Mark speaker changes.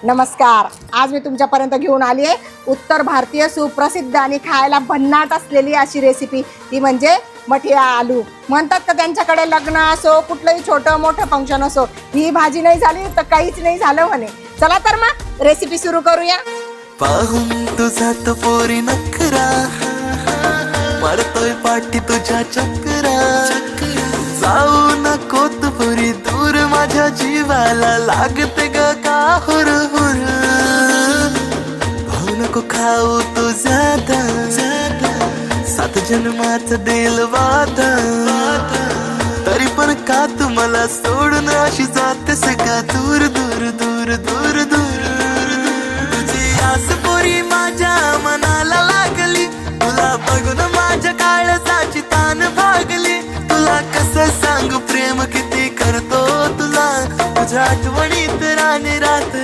Speaker 1: नमस्कार. आज मी तुमच्यापर्यंत घेऊन आली आहे उत्तर भारतीय सुप्रसिद्ध आणि खायला भन्नाट असलेली अशी रेसिपी. ती म्हणजे मठिया आलू. म्हणतात का त्यांच्याकडे लग्न असो कुठलंही छोटं मोठं फंक्शन असो, ही भाजी नाही झाली तर काहीच नाही झालं म्हणे. चला तर मग रेसिपी सुरू करूया.
Speaker 2: पाहून तुझा तो पोरी नखरा मारतोय पाठी तुझ्या चक्रा. जाऊ नको तू पुरी दूर माझ्या जीवाला लागते ग का हुर हुर. भाऊ नको खाऊ तू ज्यादा सात जन्माच देल वादा. तरी पण का तू मला सोडून अशी जातेस का दूर दूर दूर दूर दूर. तुझी आस पोरी माझ्या मनाला लागली, तुला बघून माझ्या काळजाची तान भागली. तुला कसं सांगू प्रेम किती करतो तुला, तुझ्या आठवणीत राणी रात